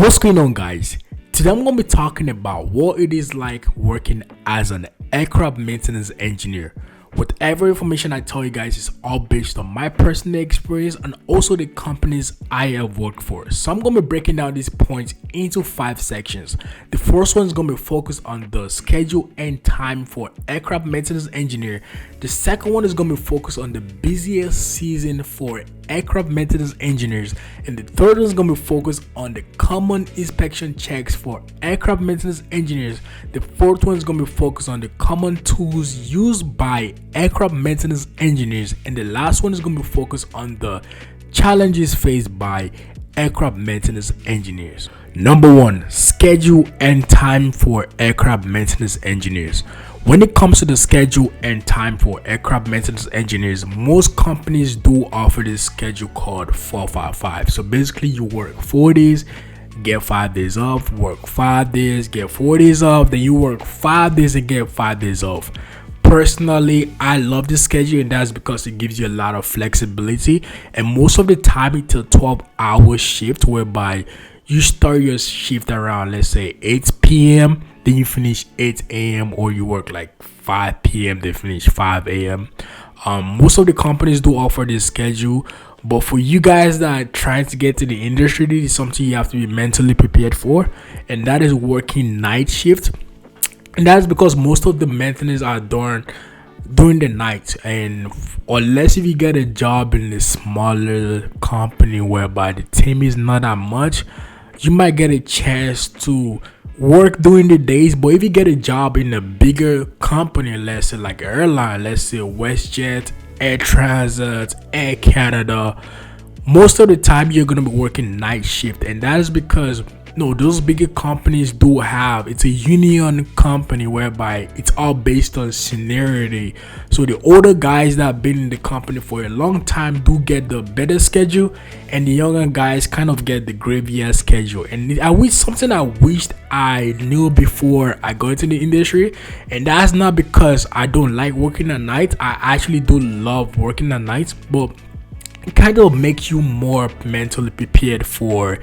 What's going on, guys? Today I'm going to be talking about what it is like working as an aircraft maintenance engineer. Whatever information I tell you guys is all based on my personal experience and also the companies I have worked for. So I'm going to be breaking down these points into 5 sections. The first one is going to be focused on the schedule and time for aircraft maintenance engineer. The second one is going to be focused on the busiest season for aircraft maintenance engineers, and the third one is going to be focused on the common inspection checks for aircraft maintenance engineers. The fourth one is going to be focused on the common tools used by aircraft maintenance engineers, and the last one is going to be focused on the challenges faced by aircraft maintenance engineers. Number 1, schedule and time for aircraft maintenance engineers. When it comes to the schedule and time for aircraft maintenance engineers, most companies do offer this schedule called 4-5-5. So basically you work 4 days, get 5 days off, work 5 days, get 4 days off, then you work 5 days and get 5 days off. Personally, I love this schedule, and that's because it gives you a lot of flexibility, and most of the time it's a 12-hour shift whereby you start your shift around, let's say 8 p.m. then you finish 8 a.m. or you work like 5 p.m. they finish 5 a.m. Most of the companies do offer this schedule, but for you guys that are trying to get to the industry, this is something you have to be mentally prepared for, and that is working night shift. And that's because most of the maintenance are done during the night, and unless if you get a job in a smaller company whereby the team is not that much, you might get a chance to work during the days. But if you get a job in a bigger company, let's say like an airline, let's say WestJet, Air Transat, Air Canada, most of the time you're going to be working night shift, and that is because those bigger companies do have, it's a union company whereby it's all based on seniority. So the older guys that have been in the company for a long time do get the better schedule, and the younger guys kind of get the graveyard schedule. And I wished I knew before I got into the industry, and that's not because I don't like working at night. I actually do love working at night, but it kind of makes you more mentally prepared for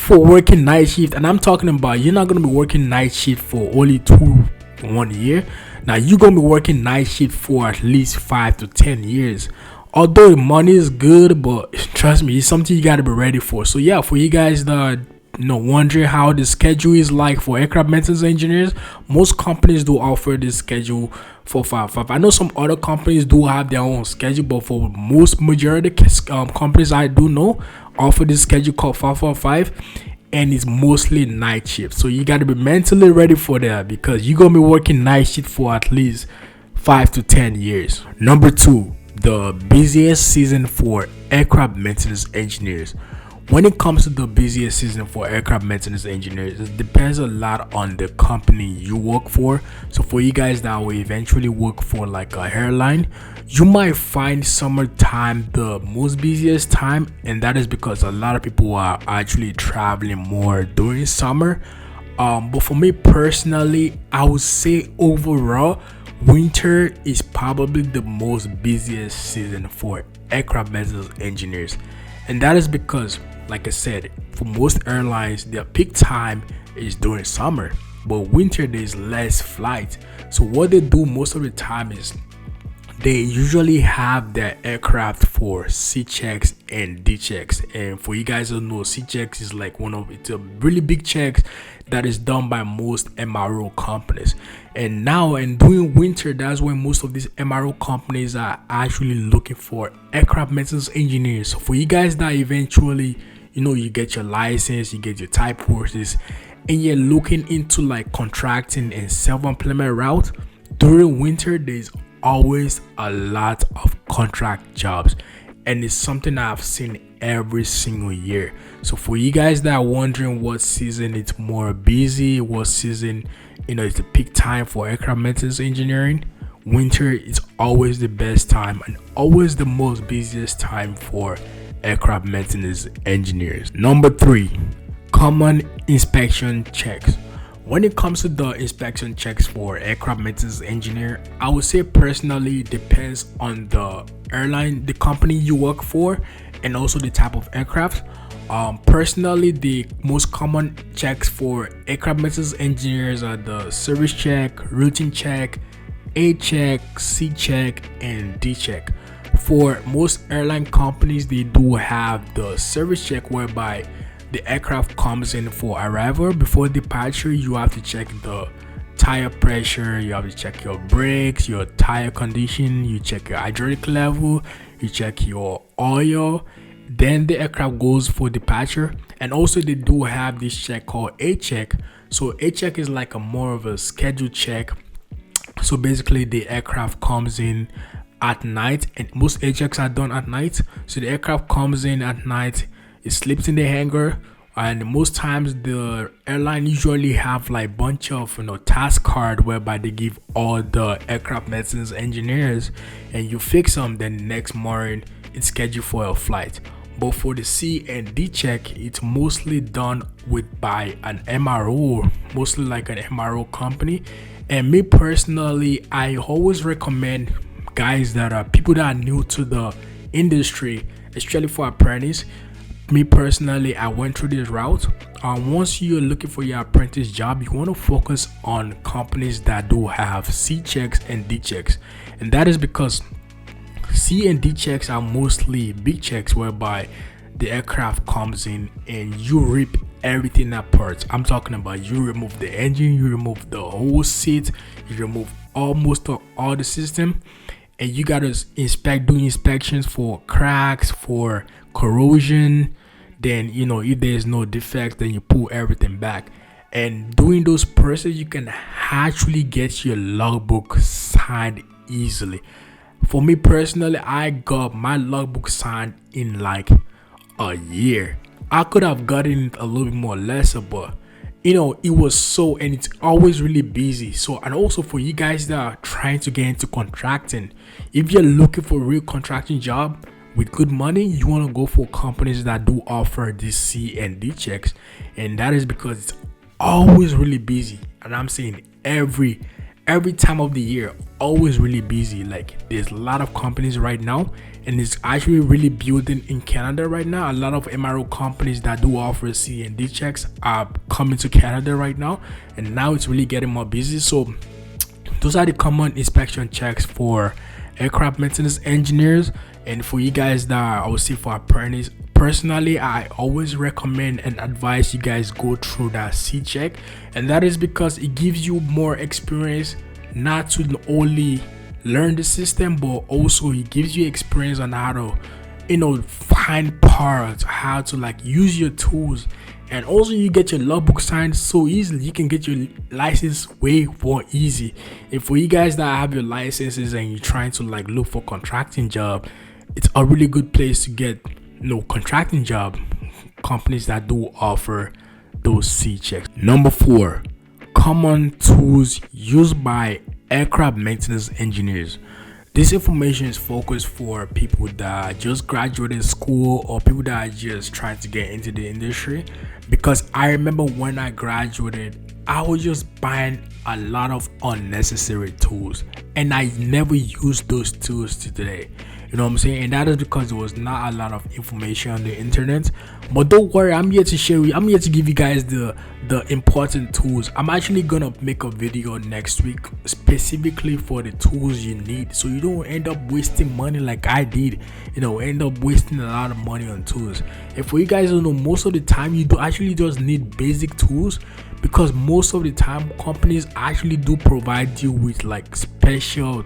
working night shift. And I'm talking about you're not going to be working night shift for only 1 year. Now you're going to be working night shift for at least 5 to 10 years. Although the money is good, but trust me, it's something you got to be ready for. So yeah, for you guys that wondering how the schedule is like for aircraft maintenance engineers, most companies do offer this schedule 4-5-5. I know some other companies do have their own schedule, but for most majority companies I do know offer this schedule called 4-5-5, and it's mostly night shift. So you got to be mentally ready for that, because you're gonna be working night shift for at least 5 to 10 years. Number 2, the busiest season for aircraft maintenance engineers. When it comes to the busiest season for aircraft maintenance engineers, it depends a lot on the company you work for. So for you guys that will eventually work for like a airline, you might find summertime the most busiest time, and that is because a lot of people are actually traveling more during summer. But for me personally, I would say overall, winter is probably the most busiest season for aircraft maintenance engineers. And that is because, like I said, for most airlines, their peak time is during summer, but winter there's less flight. So what they do most of the time is they usually have their aircraft for C checks and D checks. And for you guys who know, C checks is like it's a really big check that is done by most MRO companies. And during winter, that's when most of these MRO companies are actually looking for aircraft maintenance engineers. So for you guys that eventually, you get your license, you get your type courses, and you're looking into like contracting and self-employment route, during winter there's always a lot of contract jobs, and it's something I've seen every single year. So for you guys that are wondering what season it's more busy, what season is the peak time for aircraft maintenance engineering, winter is always the best time and always the most busiest time for aircraft maintenance engineers. Number 3, common inspection checks. When it comes to the inspection checks for aircraft maintenance engineer, I would say personally it depends on the airline, the company you work for, and also the type of aircraft. Personally, the most common checks for aircraft maintenance engineers are the service check, routine check, A check, C check, and D check. For most airline companies, they do have the service check, whereby the aircraft comes in for arrival. Before departure, you have to check the tire pressure, you have to check your brakes, your tire condition, you check your hydraulic level, you check your oil. Then the aircraft goes for departure. And also they do have this check called A check. So A check is like a more of a scheduled check. So basically the aircraft comes in at night, and most A checks are done at night. So the aircraft comes in at night, it sleeps in the hangar, and most times the airline usually have like bunch of task card, whereby they give all the aircraft maintenance engineers, and you fix them, then the next morning it's scheduled for a flight. But for the C and D check, it's mostly done by an MRO, mostly like an MRO company. And me personally, I always recommend guys that are people that are new to the industry, especially for apprentice. Me personally, I went through this route. Once you're looking for your apprentice job, you want to focus on companies that do have C checks and D checks, and that is because C and D checks are mostly big checks, whereby the aircraft comes in and you rip everything apart. I'm talking about you remove the engine, you remove the whole seat, you remove almost all the system, and you gotta do inspections for cracks, for corrosion. Then if there's no defects, then you pull everything back. And doing those processes, you can actually get your logbook signed easily. For me personally, I got my logbook signed in like a year. I could have gotten it a little bit more lesser, but it was so, and it's always really busy. So, and also for you guys that are trying to get into contracting, if you're looking for a real contracting job with good money, you want to go for companies that do offer these C and D checks. And that is because it's always really busy. And I'm saying every time of the year, always really busy. Like there's a lot of companies right now, and it's actually really building in Canada right now. A lot of MRO companies that do offer C and D checks are coming to Canada right now, and now it's really getting more busy. So those are the common inspection checks for aircraft maintenance engineers. And for you guys that I would say for apprentice, personally, I always recommend and advise you guys go through that C check, and that is because it gives you more experience, not to only learn the system, but also it gives you experience on how to find parts, how to like use your tools. And also you get your logbook signed so easily. You can get your license way more easy. And for you guys that have your licenses and you're trying to like look for contracting job, it's a really good place to get contracting job, companies that do offer those C checks. Number 4, common tools used by aircraft maintenance engineers. This information is focused for people that just graduated school or people that are just trying to get into the industry, because I remember when I graduated, I was just buying a lot of unnecessary tools, and I never used those tools to today. You know what I'm saying? And that is because there was not a lot of information on the internet. But don't worry, I'm here to share. I'm here to give you guys the important tools. I'm actually gonna make a video next week specifically for the tools you need, so you don't end up wasting money like I did. End up wasting a lot of money on tools. And for you guys who know, most of the time you do actually just need basic tools, because most of the time companies actually do provide you with like special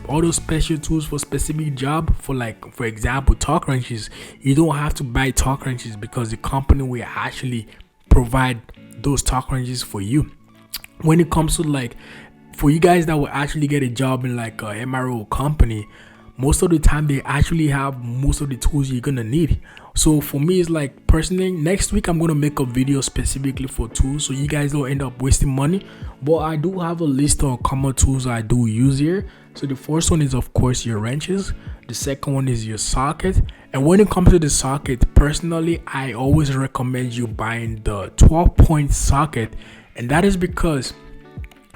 all those special tools for specific job. For example, torque wrenches. You don't have to buy torque wrenches because the company will actually provide those torque wrenches for you. When it comes to like for you guys that will actually get a job in like a MRO company, most of the time they actually have most of the tools you're gonna need. So for me, it's like personally, next week I'm gonna make a video specifically for tools, so you guys don't end up wasting money. But I do have a list of common tools I do use here. So the first one is of course your wrenches. The second one is your socket. And when it comes to the socket, personally, I always recommend you buying the 12-point socket, and that is because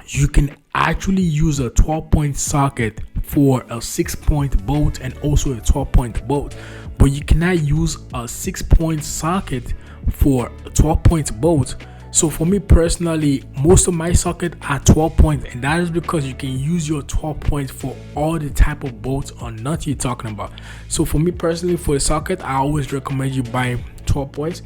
you can actually use a 12-point socket for a 6-point bolt and also a 12-point bolt. but you cannot use a 6-point socket for a 12-point bolt. So for me personally, most of my sockets are 12 points, and that is because you can use your 12 points for all the type of bolts or nuts you're talking about. So for me personally, for the socket, I always recommend you buying 12 points.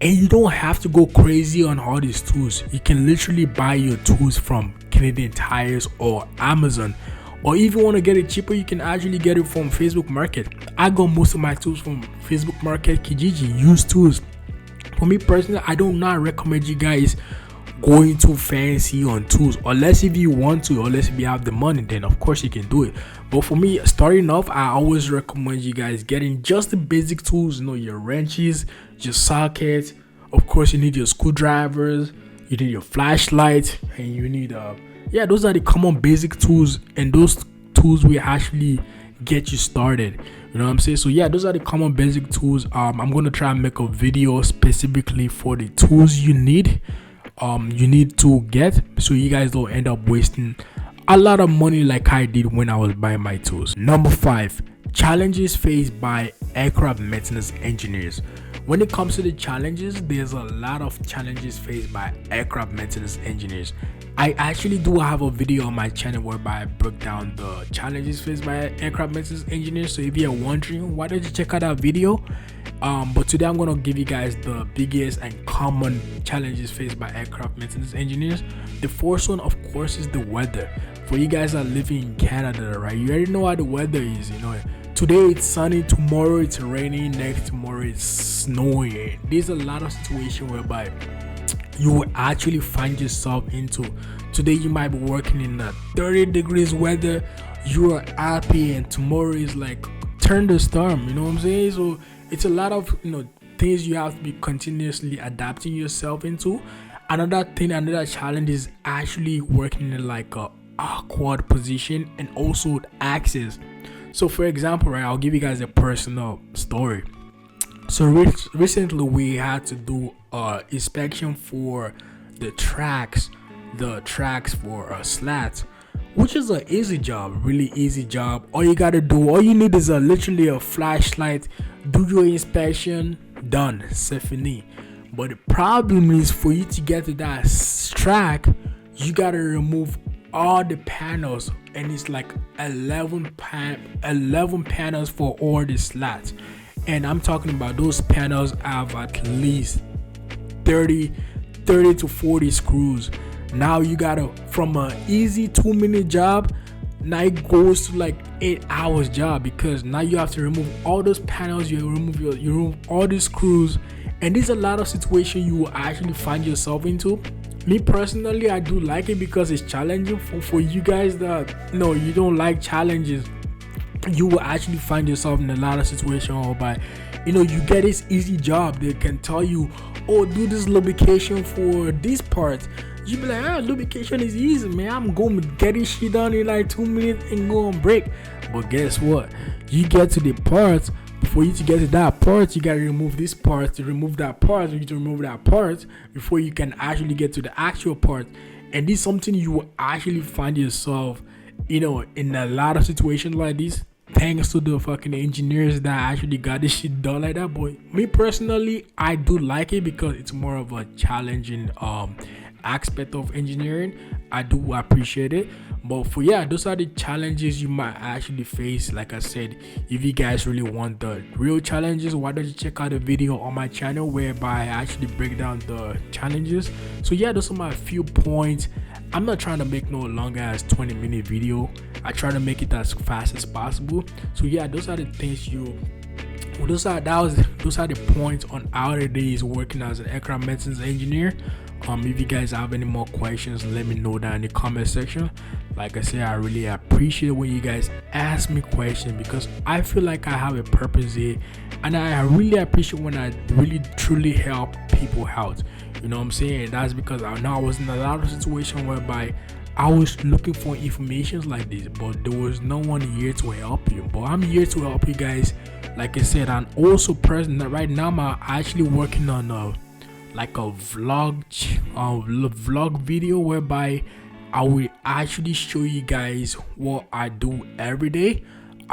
And you don't have to go crazy on all these tools. You can literally buy your tools from Canadian Tires or Amazon. Or if you want to get it cheaper, you can actually get it from Facebook Market. I got most of my tools from Facebook Market, Kijiji, used tools. For me personally, I do not recommend you guys going too fancy on tools, unless if you want to, unless if you have the money, then of course you can do it. But for me, starting off, I always recommend you guys getting just the basic tools, your wrenches, your sockets. Of course, you need your screwdrivers, you need your flashlight, and you need those are the common basic tools, and those tools will actually get you started. You know what I'm saying? So yeah, those are the common basic tools. I'm gonna try and make a video specifically for the tools you need to get, so you guys don't end up wasting a lot of money like I did when I was buying my tools. Number 5, challenges faced by aircraft maintenance engineers. When it comes to the challenges, there's a lot of challenges faced by aircraft maintenance engineers. I actually do have a video on my channel whereby I broke down the challenges faced by aircraft maintenance engineers. So if you're wondering, why don't you check out that video? But today I'm gonna give you guys the biggest and common challenges faced by aircraft maintenance engineers. The first one, of course, is the weather. For you guys that live in Canada, right? You already know how the weather is. Today it's sunny, tomorrow it's raining, next tomorrow it's snowing. There's a lot of situations whereby you will actually find yourself into. Today you might be working in a 30 degrees weather, you are happy, and tomorrow is like thunderstorm. You know what I'm saying? So it's a lot of things you have to be continuously adapting yourself into. Another challenge is actually working in like a awkward position and also access. So for example, right, I'll give you guys a personal story. So recently we had to do inspection for the tracks for slats, which is an easy job, really easy job. All you need is literally a flashlight, do your inspection, done, c'est fini. But the problem is, for you to get to that track, you gotta remove all the panels, and it's like 11 panels for all the slats. And I'm talking about those panels have at least 30 to 40 screws. Now you gotta, from an easy 2-minute job, now it goes to like 8 hours job, because now you have to remove all those panels, you remove all the screws. And there's a lot of situations you will actually find yourself into. Me personally, I do like it because it's challenging. For you guys that you don't like challenges, you will actually find yourself in a lot of situations whereby you get this easy job. They can tell you, oh, do this lubrication for this part. You be like, lubrication is easy, man. I'm going to get this shit done in like 2 minutes and go on break. But guess what? You get to the parts. For you to get to that part, you gotta remove this part. To remove that part, you need to remove that part before you can actually get to the actual part. And this is something you will actually find yourself, in a lot of situations like this, thanks to the fucking engineers that actually got this shit done like that. But me personally, I do like it because it's more of a challenging aspect of engineering. I do appreciate it. But those are the challenges you might actually face. Like I said, if you guys really want the real challenges, why don't you check out the video on my channel whereby I actually break down the challenges. So those are my few points. I'm not trying to make no longer as 20-minute video. I try to make it as fast as possible. So those are the things those are the points on how it is working as an aircraft maintenance engineer. If you guys have any more questions, let me know down in the comment section. Like I said, I really appreciate when you guys ask me questions, because I feel like I have a purpose here, and I really appreciate when I really truly help people out. You know what I'm saying? And that's because I know I was in a lot of situations whereby I was looking for information like this, but there was no one here to help you. But I'm here to help you guys. Like I said, I'm also present right now. I'm actually working on a vlog video whereby I will actually show you guys what I do every day.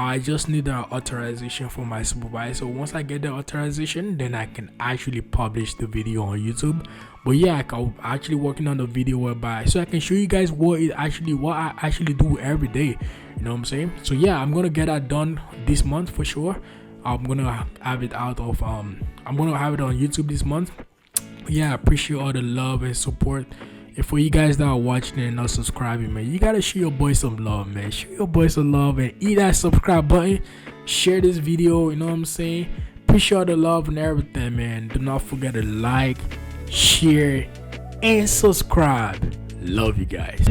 I just need an authorization from my supervisor. Once I get the authorization, then I can actually publish the video on YouTube. But yeah, I'm actually working on the video whereby so I can show you guys what I actually do every day. You know what I'm saying? So yeah, I'm gonna get that done this month for sure. I'm gonna have it out of I'm gonna have it on YouTube this month. But yeah, I appreciate all the love and support. And for you guys that are watching and not subscribing, man, you gotta show your boy some love, man. Show your boy some love and hit that subscribe button. Share this video, you know what I'm saying? Appreciate all the love and everything, man. Do not forget to like, share, and subscribe. Love you guys.